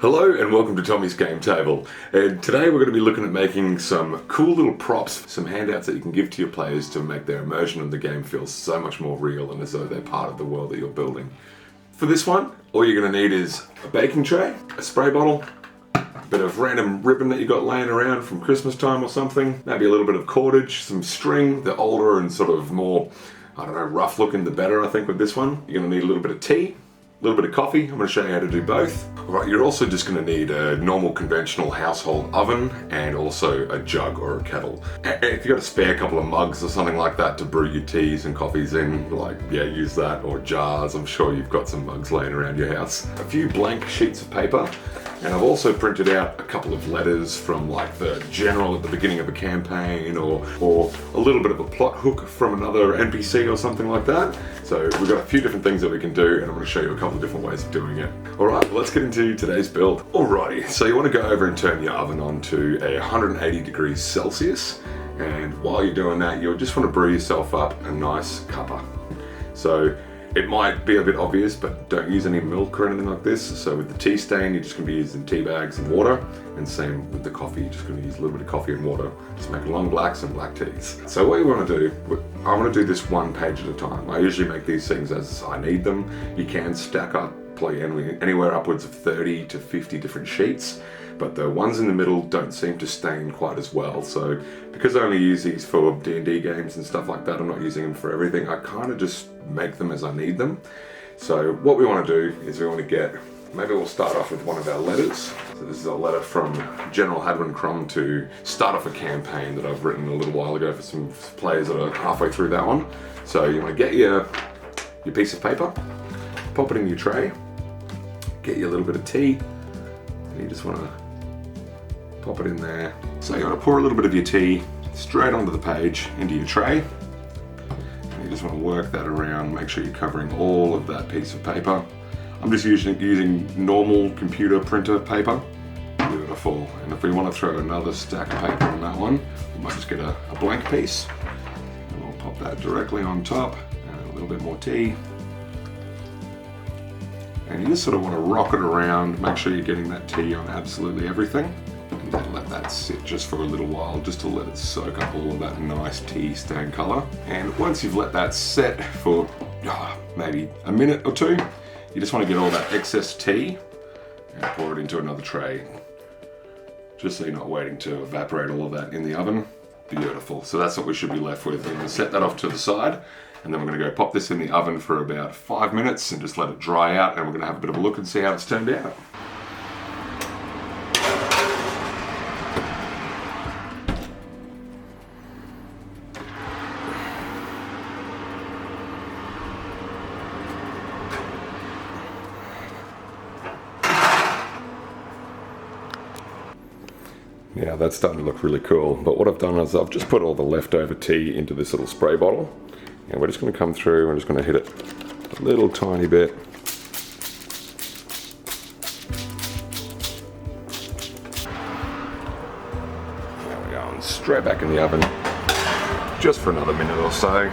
Hello and welcome to Tommy's Game Table, and today we're going to be looking at making some cool little props, some handouts that you can give to your players to make their immersion in the game feel so much more real and as though they're part of the world that you're building. For this one, all you're going to need is a baking tray, a spray bottle, a bit of random ribbon that you got laying around from Christmas time or something, maybe a little bit of cordage, some string. The older and sort of more, rough looking the better I think with this one. You're going to need a little bit of tea, a little bit of coffee. I'm going to show you how to do both. Alright, you're also just going to need a normal conventional household oven and also a jug or a kettle. If you've got a spare couple of mugs or something like that to brew your teas and coffees in, use that, or jars. I'm sure you've got some mugs laying around your house. A few blank sheets of paper, and I've also printed out a couple of letters from like the general at the beginning of a campaign or a little bit of a plot hook from another NPC or something like that. So we've got a few different things that we can do, and I'm going to show you a couple of different ways of doing it. Alright, let's get into today's build. Alrighty, so you want to go over and turn your oven on to 180 degrees Celsius, and while you're doing that, you'll just want to brew yourself up a nice cuppa. So it might be a bit obvious, but don't use any milk or anything like this. So with the tea stain, you're just going to be using tea bags and water, and same with the coffee, you're just going to use a little bit of coffee and water. Just make long blacks and black teas. So what you want to do, I want to do this one page at a time. I usually make these things as I need them. You can stack up probably anywhere upwards of 30 to 50 different sheets, but the ones in the middle don't seem to stain quite as well. So because I only use these for D&D games and stuff like that, I'm not using them for everything. I kind of just make them as I need them. So what we want to do is we want to maybe we'll start off with one of our letters. So this is a letter from General Hadwin Crum to start off a campaign that I've written a little while ago for some players that are halfway through that one. So you want to get your piece of paper, pop it in your tray, get you a little bit of tea, and you just want to pop it in there. So you want to pour a little bit of your tea straight onto the page into your tray. And you just want to work that around, make sure you're covering all of that piece of paper. I'm just using normal computer printer paper. Beautiful. And if we want to throw another stack of paper on that one, we might just get a blank piece. And we'll pop that directly on top, and a little bit more tea. And you just sort of want to rock it around, make sure you're getting that tea on absolutely everything. And then let that sit just for a little while, just to let it soak up all of that nice tea stain color. And once you've let that set for maybe a minute or two, you just want to get all that excess tea and pour it into another tray. Just so you're not waiting to evaporate all of that in the oven. Beautiful. So that's what we should be left with. We're going to set that off to the side, and then we're going to go pop this in the oven for about 5 minutes and just let it dry out, and we're going to have a bit of a look and see how it's turned out. Yeah, that's starting to look really cool. But what I've done is I've just put all the leftover tea into this little spray bottle. And we're just going to come through and just going to hit it a little tiny bit. There we go, and straight back in the oven, just for another minute or so.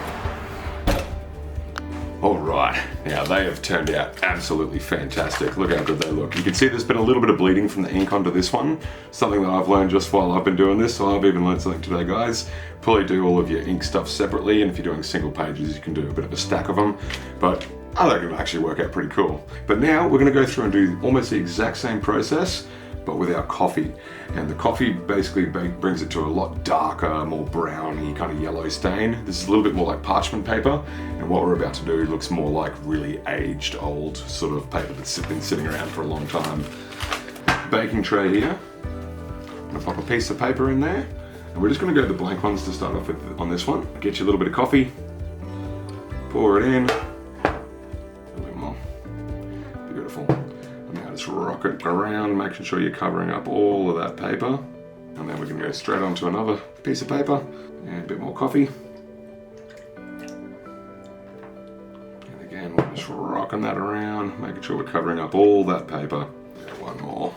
Alright, now they have turned out absolutely fantastic. Look how good they look. You can see there's been a little bit of bleeding from the ink onto this one. Something that I've learned just while I've been doing this, so I've even learned something today, guys. Probably do all of your ink stuff separately, and if you're doing single pages, you can do a bit of a stack of them. But I think it'll actually work out pretty cool. But now we're going to go through and do almost the exact same process, but with our coffee. And the coffee basically brings it to a lot darker, more browny, kind of yellow stain. This is a little bit more like parchment paper, and what we're about to do looks more like really aged, old sort of paper that's been sitting around for a long time. Baking tray here. I'm gonna pop a piece of paper in there, and we're just gonna go the blank ones to start off with on this one. Get you a little bit of coffee, pour it in, a little bit more. Beautiful. Now just rock it around, making sure you're covering up all of that paper. And then we can go straight onto another piece of paper and a bit more coffee. And again, we're just rocking that around, making sure we're covering up all that paper. And one more.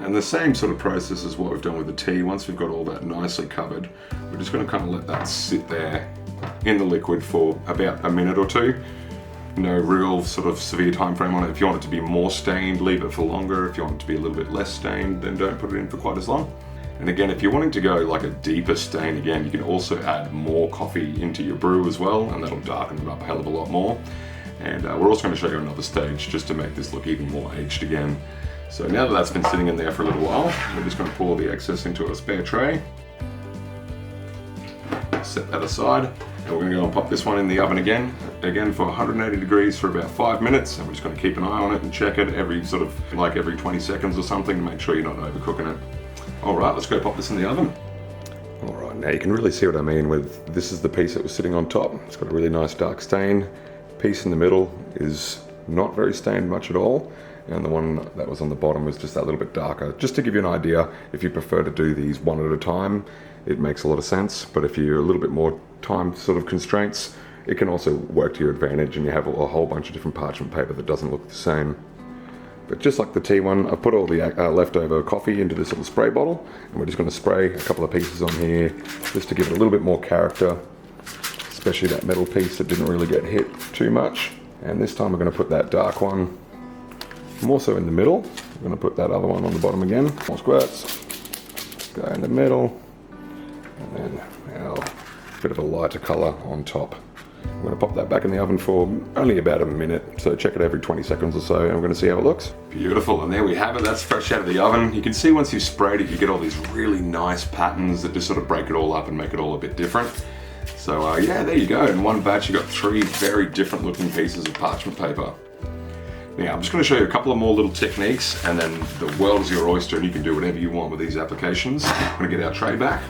And the same sort of process as what we've done with the tea. Once we've got all that nicely covered, we're just going to kind of let that sit there in the liquid for about a minute or two. No real sort of severe time frame on it. If you want it to be more stained, leave it for longer. If you want it to be a little bit less stained, then don't put it in for quite as long. And again, if you're wanting to go like a deeper stain, again, you can also add more coffee into your brew as well, and that'll darken it up a hell of a lot more. And we're also going to show you another stage just to make this look even more aged again. So now that that's been sitting in there for a little while, we're just going to pour the excess into a spare tray. Set that aside. And we're going to go and pop this one in the oven again for 180 degrees for about 5 minutes, and we're just going to keep an eye on it and check it every 20 seconds or something to make sure you're not overcooking it. Alright, let's go pop this in the oven. Alright, now you can really see what I mean with, this is the piece that was sitting on top. It's got a really nice dark stain. Piece in the middle is not very stained much at all, and the one that was on the bottom was just that little bit darker. Just to give you an idea, if you prefer to do these one at a time, it makes a lot of sense, but if you're a little bit more time sort of constraints, it can also work to your advantage and you have a whole bunch of different parchment paper that doesn't look the same. But just like the tea one, I've put all the leftover coffee into this little spray bottle, and we're just going to spray a couple of pieces on here just to give it a little bit more character, especially that metal piece that didn't really get hit too much. And this time we're going to put that dark one more so in the middle. We're going to put that other one on the bottom again. More squirts, go in the middle, and then our bit of a lighter colour on top. I'm going to pop that back in the oven for only about a minute, so check it every 20 seconds or so, and we're going to see how it looks. Beautiful, and there we have it. That's fresh out of the oven. You can see once you've sprayed it, you get all these really nice patterns that just sort of break it all up and make it all a bit different. So yeah, there you go. In one batch, you got 3 very different looking pieces of parchment paper. Now, I'm just going to show you a couple of more little techniques, and then the world is your oyster, and you can do whatever you want with these applications. I'm going to get our tray back.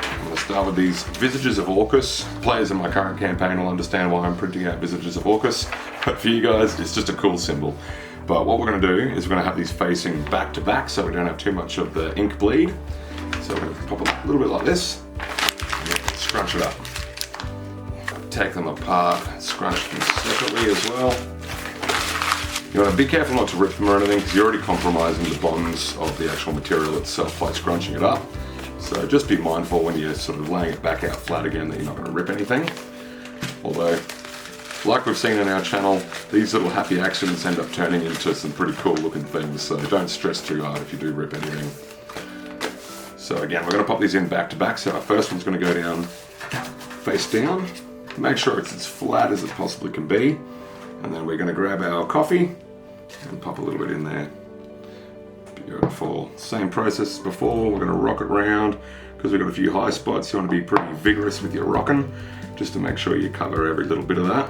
I'm going to start with these Visages of Orcus. Players in my current campaign will understand why I'm printing out Visages of Orcus, but for you guys, it's just a cool symbol. But what we're going to do is we're going to have these facing back to back so we don't have too much of the ink bleed. So we're going to pop a little bit like this, and scrunch it up. Take them apart, scrunch them separately as well. You want to be careful not to rip them or anything, because you're already compromising the bonds of the actual material itself by scrunching it up. So just be mindful when you're sort of laying it back out flat again that you're not going to rip anything. Although, like we've seen in our channel, these little happy accidents end up turning into some pretty cool looking things, so don't stress too hard if you do rip anything. So again, we're going to pop these in back to back. So our first one's going to go down face down. Make sure it's as flat as it possibly can be. And then we're going to grab our coffee and pop a little bit in there. Beautiful. Same process as before. We're going to rock it round because we've got a few high spots. You want to be pretty vigorous with your rocking just to make sure you cover every little bit of that.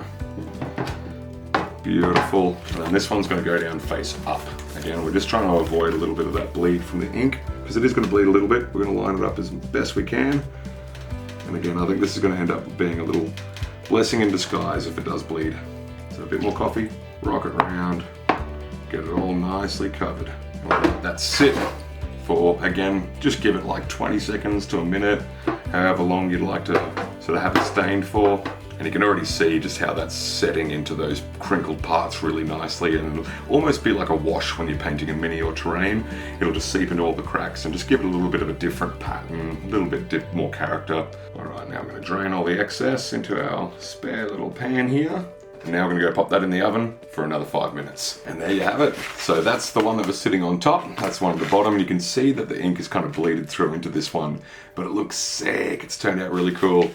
Beautiful. And then this one's going to go down face up. Again, we're just trying to avoid a little bit of that bleed from the ink because it is going to bleed a little bit. We're going to line it up as best we can. And again, I think this is going to end up being a little blessing in disguise if it does bleed. So a bit more coffee, rock it around, get it all nicely covered. And we'll let that sit for, again, just give it like 20 seconds to a minute, however long you'd like to sort of have it stained for. And you can already see just how that's setting into those crinkled parts really nicely, and it'll almost be like a wash when you're painting a mini or terrain. It'll just seep into all the cracks and just give it a little bit of a different pattern, a little bit more character. All right, now I'm going to drain all the excess into our spare little pan here. And now we're going to go pop that in the oven for another 5 minutes. And there you have it. So that's the one that was sitting on top. That's one at the bottom. You can see that the ink is kind of bleeded through into this one, but it looks sick. It's turned out really cool.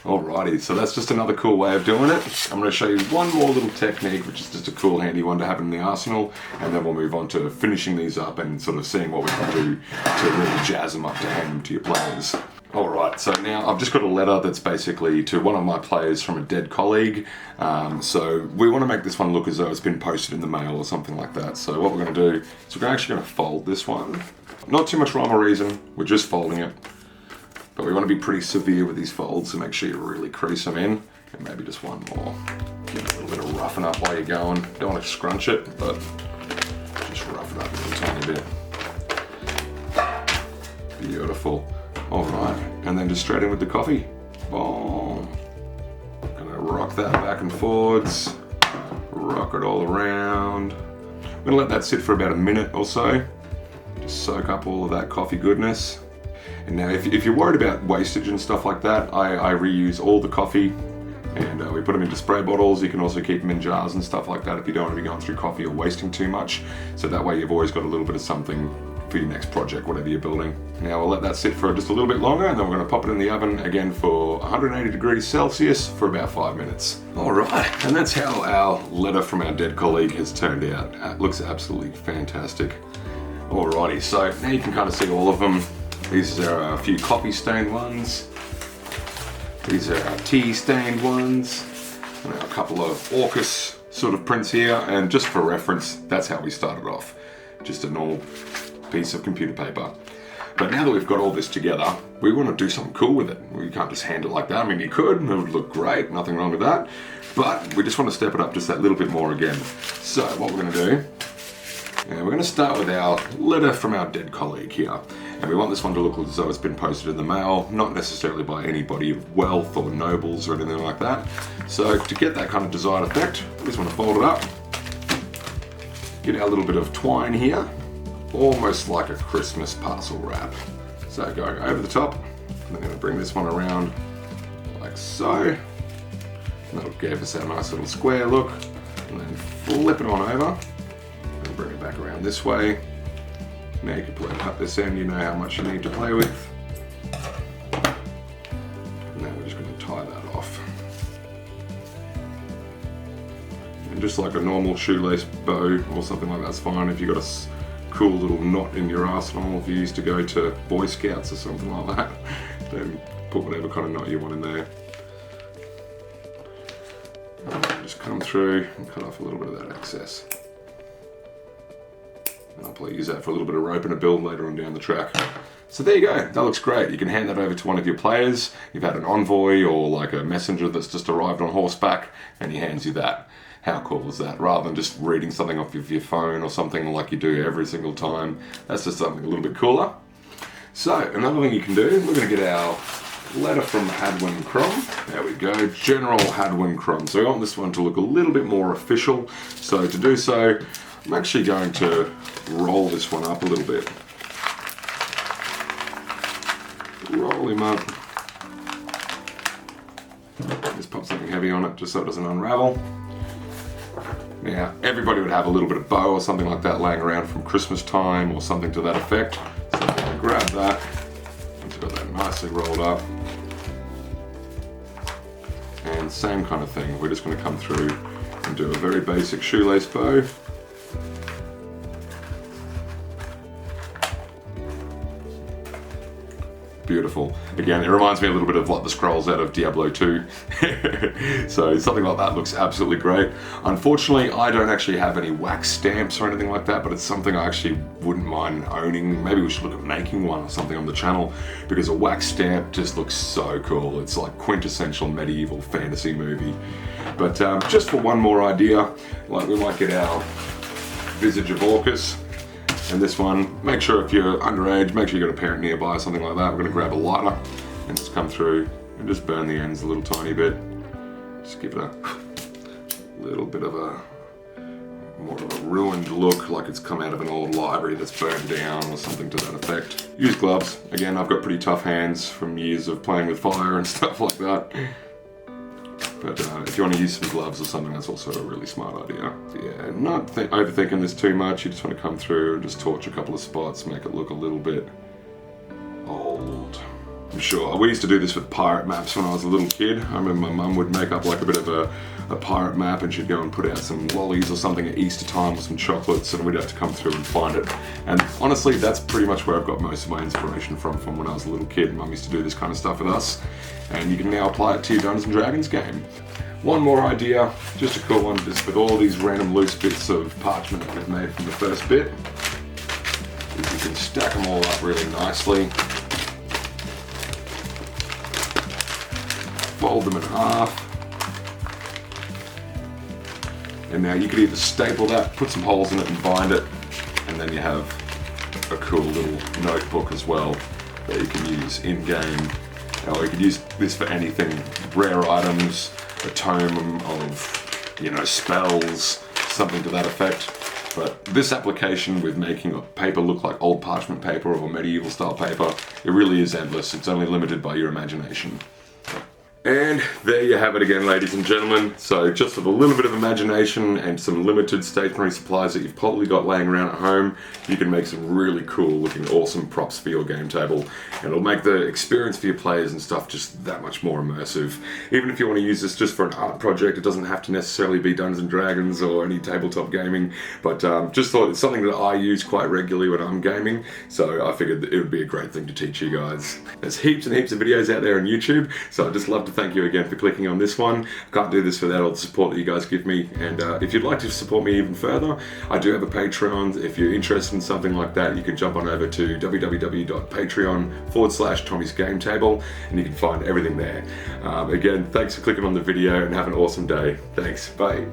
Alrighty, so that's just another cool way of doing it. I'm going to show you one more little technique, which is just a cool handy one to have in the arsenal, and then we'll move on to finishing these up and sort of seeing what we can do to really jazz them up to hand them to your players. Alright, so now I've just got a letter that's basically to one of my players from a dead colleague. So we want to make this one look as though it's been posted in the mail or something like that. So what we're going to do is we're actually going to fold this one. Not too much rhyme or reason, we're just folding it. But we want to be pretty severe with these folds, so make sure you really crease them in. And maybe just one more. Give it a little bit of roughen up while you're going. Don't want to scrunch it, but just roughen up a little tiny bit. Beautiful. Alright, and then just straight in with the coffee. Boom. Gonna rock that back and forwards. Rock it all around. I'm gonna let that sit for about a minute or so. Just soak up all of that coffee goodness. And now if you're worried about wastage and stuff like that, I reuse all the coffee, and we put them into spray bottles. You can also keep them in jars and stuff like that if you don't want to be going through coffee or wasting too much. So that way you've always got a little bit of something for your next project, whatever you're building. Now we'll let that sit for just a little bit longer, and then we're going to pop it in the oven again for 180 degrees Celsius for about 5 minutes. Alright, and that's how our letter from our dead colleague has turned out. It looks absolutely fantastic. Alrighty, so now you can kind of see all of them. These are a few coffee stained ones. These are our tea stained ones, and a couple of AUKUS sort of prints here, and just for reference, that's how we started off. Just a normal piece of computer paper. But now that we've got all this together, we want to do something cool with it. We can't just hand it like that. I mean, you could, and it would look great, nothing wrong with that. But we just want to step it up just that little bit more again. So what we're going to do, we're going to start with our letter from our dead colleague here. And we want this one to look as though it's been posted in the mail, not necessarily by anybody of wealth or nobles or anything like that. So to get that kind of desired effect, we just want to fold it up, get our little bit of twine here, almost like a Christmas parcel wrap. So going over the top, and I'm going to bring this one around like so. And that'll give us our nice little square look, and then flip it on over, and bring it back around this way. Now you can play up this end, you know how much you need to play with. Now we're just going to tie that off. And just like a normal shoelace bow or something like that's fine. If you've got a cool little knot in your arsenal, if you used to go to Boy Scouts or something like that, then put whatever kind of knot you want in there. And just come through and cut off a little bit of that excess. And I'll probably use that for a little bit of rope in a build later on down the track. So there you go, that looks great. You can hand that over to one of your players. You've had an envoy or like a messenger that's just arrived on horseback, and he hands you that. How cool is that? Rather than just reading something off of your phone or something like you do every single time. That's just something a little bit cooler. So another thing you can do, we're going to get our letter from Hadwin Crom. There we go, General Hadwin Crom. So I want this one to look a little bit more official. So to do so, I'm actually going to roll this one up a little bit. Roll him up. Just pop something heavy on it just so it doesn't unravel. Now, everybody would have a little bit of bow or something like that laying around from Christmas time or something to that effect. So I'm going to grab that. Once you've got that nicely rolled up. And same kind of thing, we're just going to come through and do a very basic shoelace bow. Beautiful. Again, it reminds me a little bit of like the scrolls out of Diablo 2. So something like that looks absolutely great. Unfortunately, I don't actually have any wax stamps or anything like that, but it's something I actually wouldn't mind owning. Maybe we should look at making one or something on the channel, because a wax stamp just looks so cool. It's like quintessential medieval fantasy movie. But just for one more idea, like we might get our Visage of AUKUS. And this one, make sure if you're underage, make sure you've got a parent nearby or something like that. We're going to grab a lighter and just come through and just burn the ends a little tiny bit. Just give it a little bit of a, more of a ruined look, like it's come out of an old library that's burned down or something to that effect. Use gloves. Again, I've got pretty tough hands from years of playing with fire and stuff like that. But if you want to use some gloves or something, that's also a really smart idea. Yeah, not overthinking this too much. You just want to come through and just torch a couple of spots, make it look a little bit old. I'm sure. We used to do this with pirate maps when I was a little kid. I remember my mum would make up like a bit of a pirate map, and she'd go and put out some lollies or something at Easter time with some chocolates, and we'd have to come through and find it. And honestly, that's pretty much where I've got most of my inspiration from when I was a little kid. Mum used to do this kind of stuff with us, and you can now apply it to your Dungeons & Dragons game. One more idea, just a cool one, just with all these random loose bits of parchment that we've made from the first bit, is you can stack them all up really nicely, fold them in half, and now you could either staple that, put some holes in it and bind it, and then you have a cool little notebook as well that you can use in-game. Or you could use this for anything, rare items, a tome of, spells, something to that effect. But this application with making paper look like old parchment paper or medieval style paper, it really is endless. It's only limited by your imagination. And there you have it again, ladies and gentlemen. So just with a little bit of imagination and some limited stationery supplies that you've probably got laying around at home, you can make some really cool looking awesome props for your game table. And it'll make the experience for your players and stuff just that much more immersive. Even if you want to use this just for an art project, it doesn't have to necessarily be Dungeons and Dragons or any tabletop gaming, but just thought it's something that I use quite regularly when I'm gaming, so I figured that it would be a great thing to teach you guys. There's heaps and heaps of videos out there on YouTube, so I'd just love to thank you again for clicking on this one. I can't do this without all the support that you guys give me, and if you'd like to support me even further, I do have a Patreon. If you're interested in something like that, you can jump on over to www.patreon.com/Tomi'sGameTable, and you can find everything there. Again, thanks for clicking on the video and have an awesome day. Thanks, bye.